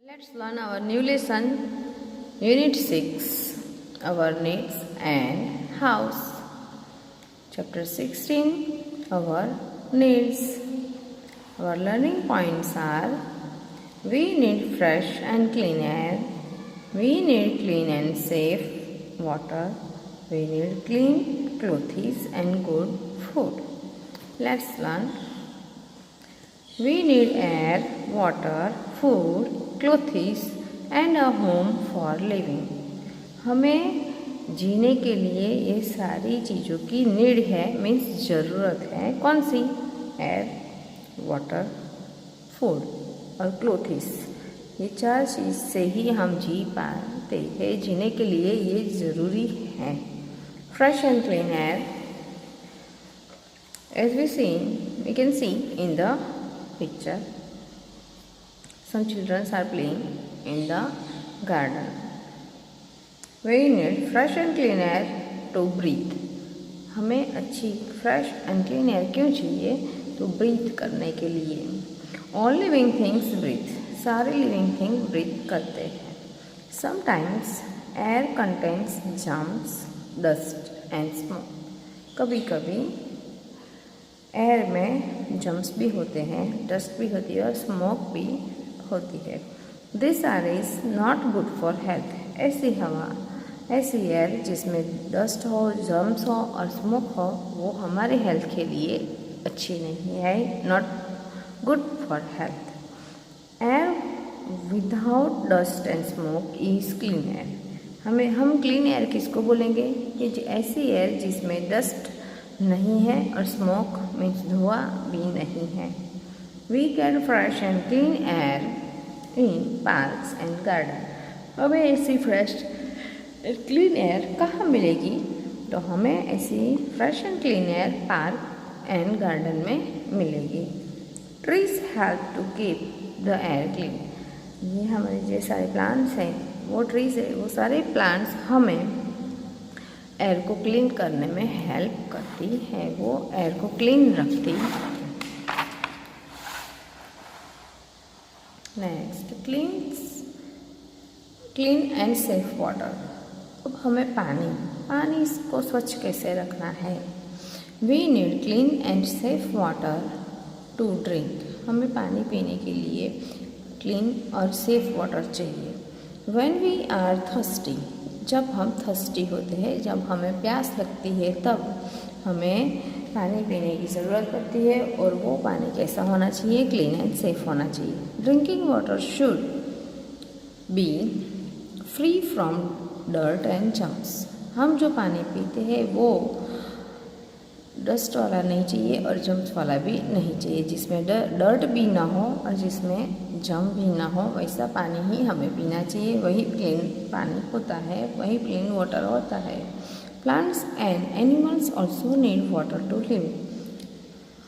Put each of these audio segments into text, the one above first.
Let's learn our new lesson, Unit 6, Our Needs and House. Chapter 16, Our Needs. Our learning points are: we need fresh and clean air, we need clean and safe water, we need clean clothes and good food. Let's learn. We need air, water, food, clothes and a home for living. हमें जीने के लिए ये सारी चीज़ों की need है, means ज़रूरत है। कौन सी? एयर, वाटर, फूड और क्लोथिस। ये चार चीज़ से ही हम जी पाते हैं। जीने के लिए ये ज़रूरी है। Fresh and clean air, as we can see in the picture, some children are playing in the garden. We need fresh and clean air to breathe. हमें अच्छी फ्रेश एंड क्लीन एयर क्यों चाहिए? तो ब्रीथ करने के लिए। All living things breathe. सारे living thing breathe करते हैं। Sometimes air contains germs, dust and smoke. कभी कभी एयर में जम्स भी होते हैं, डस्ट भी होती है और स्मोक भी होती है। This air is not good for health. ऐसी हवा, ऐसी एयर जिसमें डस्ट हो, जम्स हो और स्मोक हो, वो हमारे हेल्थ के लिए अच्छी नहीं है, not good for health. Air without dust and smoke is clean air. हम क्लीन एयर किसको बोलेंगे? कि ऐसी एयर जिसमें डस्ट नहीं है और स्मोक मीन्स धुआं भी नहीं है। We get fresh and clean air in parks and garden. हमें ऐसी फ्रेश क्लीन एयर कहाँ मिलेगी? तो हमें ऐसी fresh and clean air park and garden में मिलेगी। Trees help to keep the air clean. ये हमारे जो सारे प्लांट्स हैं, वो ट्रीज है, वो सारे प्लांट्स हमें एयर को क्लीन करने में हेल्प करती है, वो एयर को क्लीन रखती है। Next, clean and safe water. अब हमें पानी को स्वच्छ कैसे रखना है? We need clean and safe water to drink. हमें पानी पीने के लिए क्लीन और सेफ वाटर चाहिए। व्हेन वी आर थर्स्टी, जब हम थर्स्टी होते हैं, जब हमें प्यास लगती है, तब हमें पानी पीने की ज़रूरत पड़ती है। और वो पानी कैसा होना चाहिए? क्लीन एंड सेफ होना चाहिए। Drinking water should be free from dirt and germs. हम जो पानी पीते हैं वो डस्ट वाला नहीं चाहिए और जम्स वाला भी नहीं चाहिए, जिसमें डर्ट भी ना हो और जिसमें जम भी ना हो, वैसा पानी ही हमें पीना चाहिए। वही क्लीन पानी होता है, वही क्लीन वाटर होता है। Plants and animals also need water to live.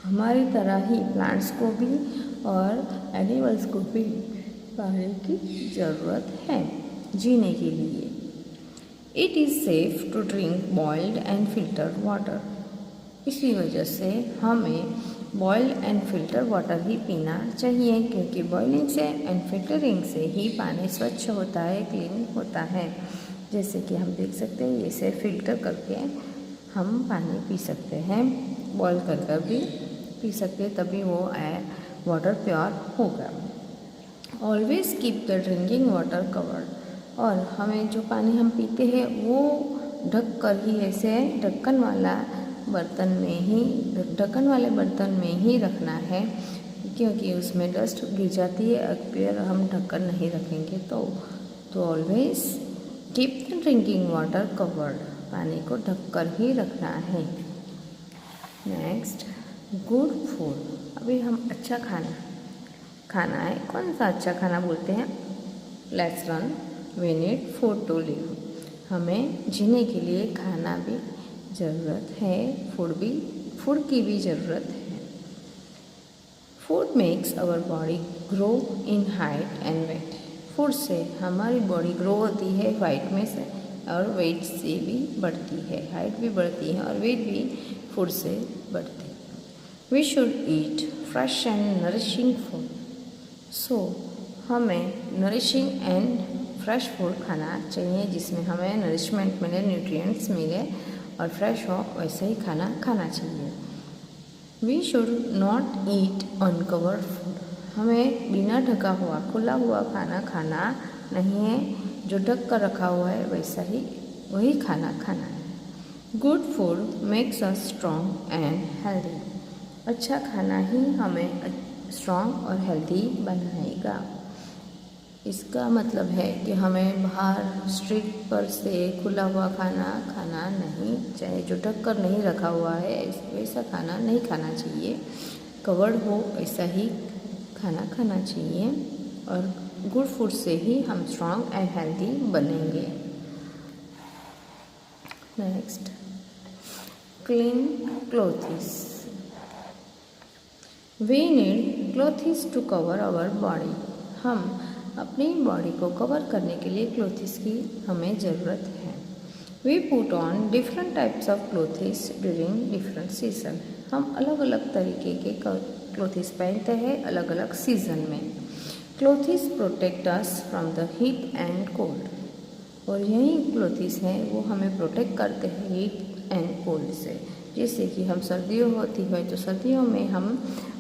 हमारी तरह ही प्लांट्स को भी और एनिमल्स को भी पानी की ज़रूरत है जीने के लिए। It is safe to drink boiled and filter water. इसी वजह से हमें बॉइल्ड एंड फिल्टर वाटर ही पीना चाहिए, क्योंकि बॉइलिंग से एंड फिल्टरिंग से ही पानी स्वच्छ होता है, क्लीन होता है। जैसे कि हम देख सकते हैं, इसे फिल्टर करके हम पानी पी सकते हैं, बॉयल कर भी पी सकते हैं, तभी वो वाटर प्योर होगा। Always keep the drinking water covered. और हमें जो पानी हम पीते हैं वो ढक कर ही, ऐसे ढक्कन वाले बर्तन में ही रखना है, क्योंकि उसमें डस्ट गिर जाती है अगर हम ढक्कन नहीं रखेंगे तो always keep the drinking water covered. पानी को ढककर ही रखना है। Next, good food. अभी हम अच्छा खाना है। कौन सा अच्छा खाना बोलते हैं? Let's learn. We need food to live. हमें जीने के लिए खाना भी ज़रूरत है, फूड की भी ज़रूरत है। Food makes our body grow in height and weight. Food से हमारी बॉडी ग्रो होती है हाइट में से और वेट से भी बढ़ती है। हाइट भी बढ़ती है और वेट भी फूड से बढ़ती है। We should eat fresh and nourishing food. So हमें नरिशिंग एंड फ्रेश फूड खाना चाहिए, जिसमें हमें नरिशमेंट मिले, न्यूट्रिएंट्स मिले और फ्रेश हो वैसे ही खाना खाना चाहिए। We should not eat uncovered food, हमें बिना ढका हुआ खुला हुआ खाना खाना नहीं है, जो ढक कर रखा हुआ है वही खाना खाना है। Good food makes us strong and healthy, अच्छा खाना ही हमें स्ट्रॉन्ग और हेल्दी बनाएगा। इसका मतलब है कि हमें बाहर स्ट्रीट पर से खुला हुआ खाना खाना नहीं चाहिए, जो ढक कर नहीं रखा हुआ है वैसा खाना नहीं खाना चाहिए, कवर्ड हो ऐसा ही खाना खाना चाहिए और गुड फूड से ही हम स्ट्रॉन्ग एंड हेल्दी बनेंगे। Next, clean clothes. We need clothes to cover our body, हम अपनी बॉडी को कवर करने के लिए क्लोथ्स की हमें ज़रूरत है। We put on different types of clothes during different season, हम अलग अलग तरीके के क्लोथ्स पहनते हैं अलग अलग सीजन में। Clothes protect us from the heat and cold, और यही क्लोथ्स हैं वो हमें प्रोटेक्ट करते हैं हीट एंड कोल्ड से। जैसे कि हम सर्दियों होती है तो सर्दियों में हम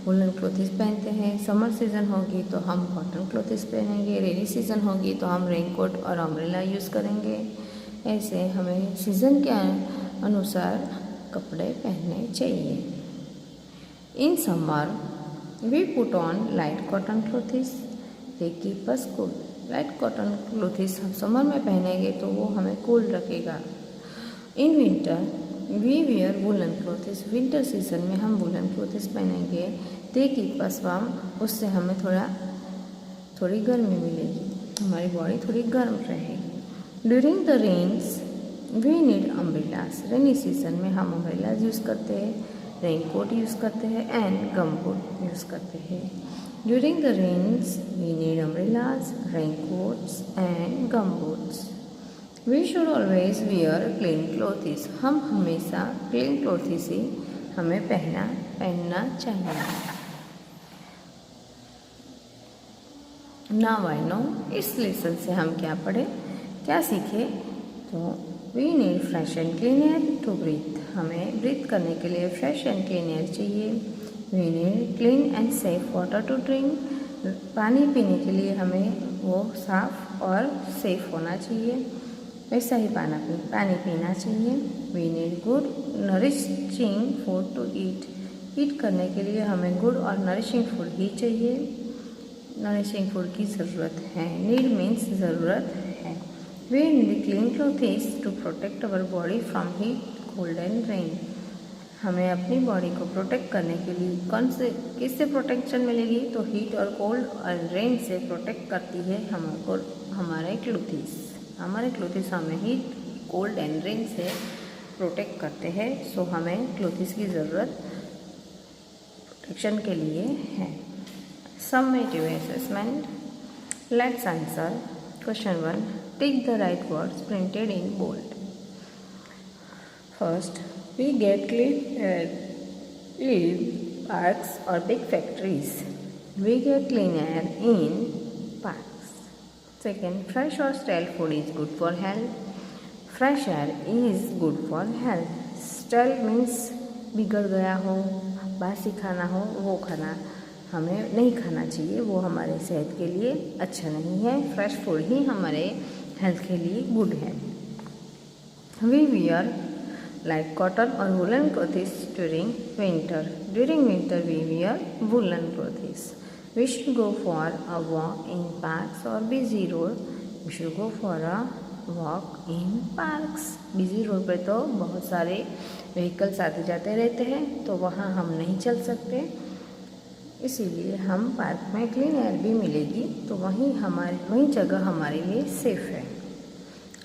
वुलन क्लोथ्स पहनते हैं, समर सीज़न होगी तो हम कॉटन क्लोथ्स पहनेंगे, रेनी सीज़न होगी तो हम रेनकोट और अम्ब्रेला यूज़ करेंगे। ऐसे हमें सीज़न के अनुसार कपड़े पहनने चाहिए। In summer we put on light cotton clothes, they keep us cool, light cotton clothes हम समर में पहनेंगे तो वो हमें कूल रखेगा। In winter we wear woollen clothes, winter season में हम वुलन क्लोथ्स पहनेंगे, दे कीप अस वार्म, उससे हमें थोड़ी गर्मी मिलेगी, हमारी बॉडी थोड़ी गर्म रहेगी। During the rains we need umbrellas, rainy season में हम अम्ब्रेलाज यूज़ करते हैं, रेनकोट यूज़ करते हैं एंड गमबूट यूज़ करते हैं। During the rains we need umbrellas, raincoats and gumboots. We should always wear clean clothes, हम हमेशा क्लीन क्लोथ्स ही हमें पहनना चाहिए। नाउ आई नो, इस लेसन से हम क्या सीखे, तो we need fresh and clean air to breathe, हमें ब्रीथ करने के लिए फ्रेश एंड क्लीन एयर चाहिए। We need clean and safe water to drink, पानी पीने के लिए हमें वो साफ़ और सेफ होना चाहिए, वैसा ही पानी पीना चाहिए। We need good nourishing food to eat करने के लिए हमें गुड और नरिशिंग फूड ही चाहिए, नरिशिंग फूड की ज़रूरत है, नीड मीन्स ज़रूरत है। We need clean clothes to protect our body from heat cold and rain, हमें अपनी बॉडी को प्रोटेक्ट करने के लिए किससे प्रोटेक्शन मिलेगी, तो हीट और कोल्ड और रेन से प्रोटेक्ट करती है हमको हमारे क्लोथ्स हमें हीट कोल्ड एंड रेन से प्रोटेक्ट करते हैं। सो हमें क्लोथ्स की ज़रूरत प्रोटेक्शन के लिए है। Summative assessment. Let's answer question 1. Tick the right words printed in bold. First, we get clean air in parks or big factories. We get clean air in parks. Second, fresh or stale food is good for health. Fresh air is good for health. Stale means बिगड़ गया हो, बासी खाना हो, वो खाना हमें नहीं खाना चाहिए, वो हमारे सेहत के लिए अच्छा नहीं है। फ्रेश फूड ही हमारे हेल्थ के लिए गुड है। वी वियर लाइक कॉटन और woollen clothes during winter. During winter we wear woollen clothes. We should go for a walk in parks और busy road. We should go for a walk in parks. Busy road पे तो बहुत सारे vehicles आते जाते रहते हैं, तो वहाँ हम नहीं चल सकते, इसीलिए हम पार्क में क्लीन एयर भी मिलेगी, तो वही जगह हमारे लिए सेफ है।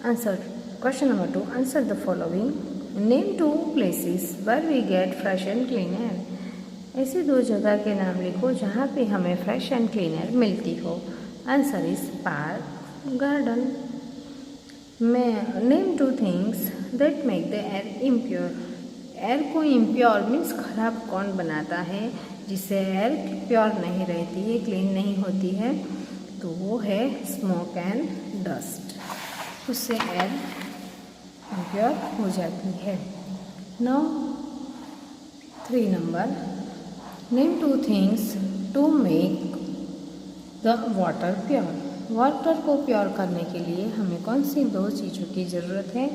Answer question number 2, answer the following. Name 2 places where we get fresh and clean air. ऐसी 2 जगह के नाम लिखो जहाँ पे हमें फ्रेश एंड क्लीन एयर मिलती हो। Answer is park, garden. Name 2 things that make the air impure. Air को इम्प्योर मीन्स खराब कौन बनाता है, जिससे एयर प्योर नहीं रहती है, क्लीन नहीं होती है। तो वो है स्मोक एंड डस्ट, उससे एयर इम्प्योर हो जाती है। Now 3 number, name 2 things to make the water pure. Water को प्योर करने के लिए हमें कौन सी 2 चीज़ों की ज़रूरत है?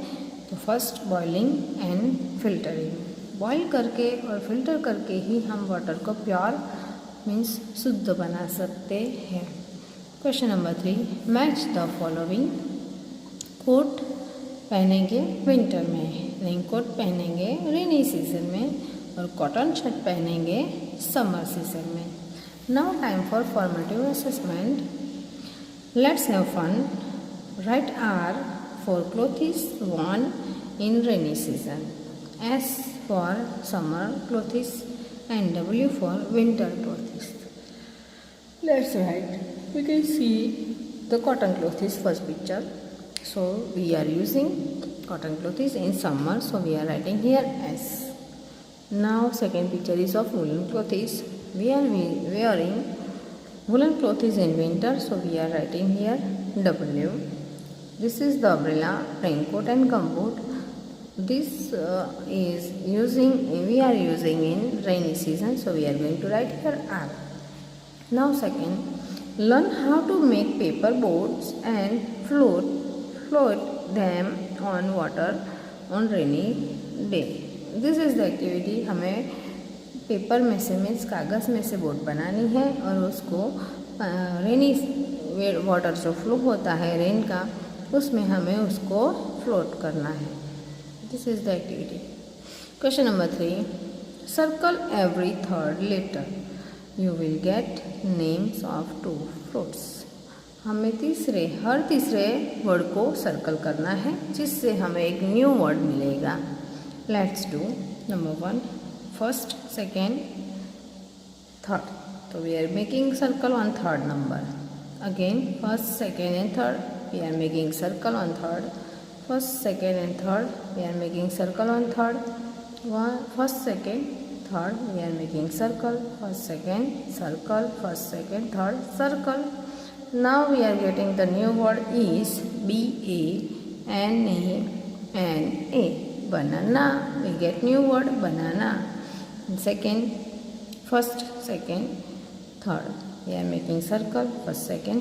तो first boiling and filtering. Boil करके और फिल्टर करके ही हम वाटर को प्योर मीन्स शुद्ध बना सकते हैं। Question number 3, match the following. Coat पहनेंगे विंटर में, रेन कोट पहनेंगे रेनी सीजन में और कॉटन शर्ट पहनेंगे समर सीजन में। Now time for formative assessment. Let's have fun. Write are four clothes worn in rainy season, S for summer clothes and W for winter clothes. Let's write. We can see the cotton clothes first picture. So we are using cotton clothes in summer, so we are writing here S. Now second picture is of woolen clothes. We are wearing woolen clothes in winter, so we are writing here W. This is the umbrella, raincoat and gumboot. This we are using in rainy season, so we are going to write here R. Now second, learn how to make paper boats and float them on water on rainy day. This is the activity. हमें paper में से means कागज़ में से boat बनानी है और उसको रेनी वाटर जो फ्लो होता है रेन का, उसमें हमें उसको फ्लोट करना है। This is the activity. Question number 3, circle every third letter, you will get names of 2 fruits. हमें हर तीसरे वर्ड को सर्कल करना है जिससे हमें एक न्यू वर्ड मिलेगा। Let's do. Number 1, first, second, third. तो we are making circle on third number. Again first, second and third, we are making circle on third. First, second and third, we are making circle on third. First, second, third, we are making circle. First, second, circle. First, second, third, circle. Now we are getting the new word is B-A-N-A-N-A. Banana. We get new word banana. Second, first, second, third. We are making circle. First, second,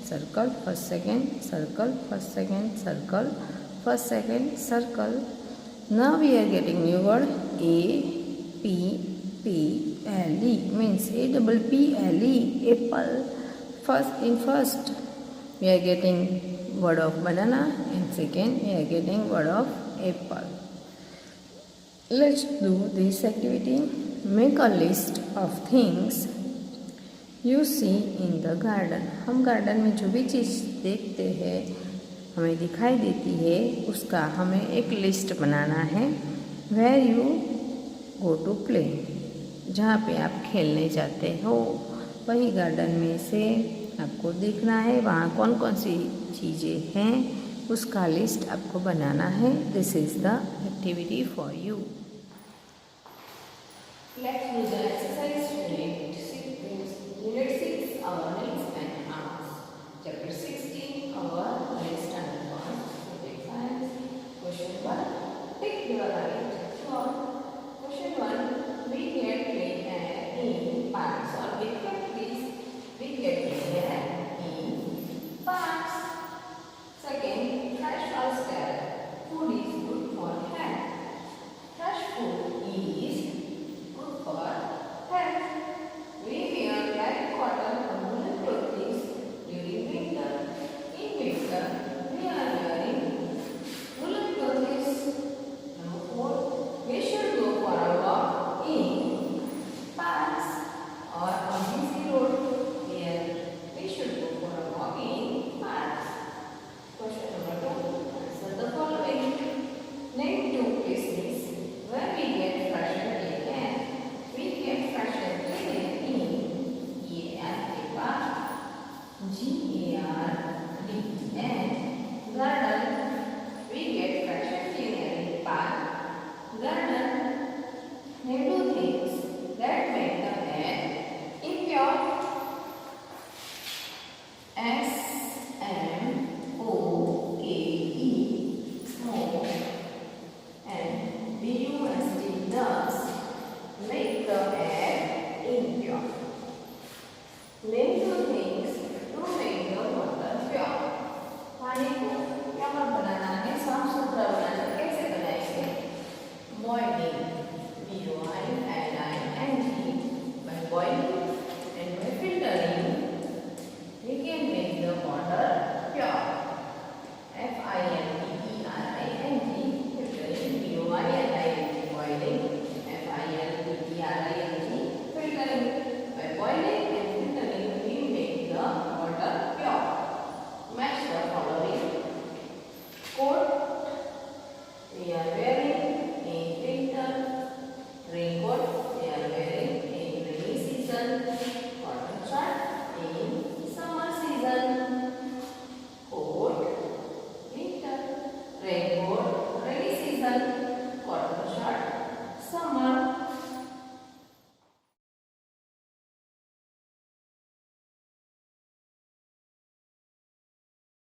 circle, first, second, circle, first, second, circle, first, second, circle. Now we are getting new word A-P-P-L-E means A-double-P-L-E, apple. First we are getting word of banana and second we are getting word of apple. Let's do this activity. Make a list of things you see in the garden. हम garden में जो भी चीज़ देखते हैं हमें दिखाई देती है उसका हमें एक लिस्ट बनाना है। Where you go to play, जहाँ पे आप खेलने जाते हो वही गार्डन में से आपको देखना है वहाँ कौन कौन सी चीज़ें हैं उसका लिस्ट आपको बनाना है। This is the activity for you. Let's do the exercise Unit 6, our next and arts. Chapter 16, our next standard 1. Science. Question 1. Pick your right word. Question 1. We get play in parks or we get please. We get play in parks. Second, fresh or stale food is good for health. Fresh food is good for health. We wear light cotton or woolen clothes during winter. In winter,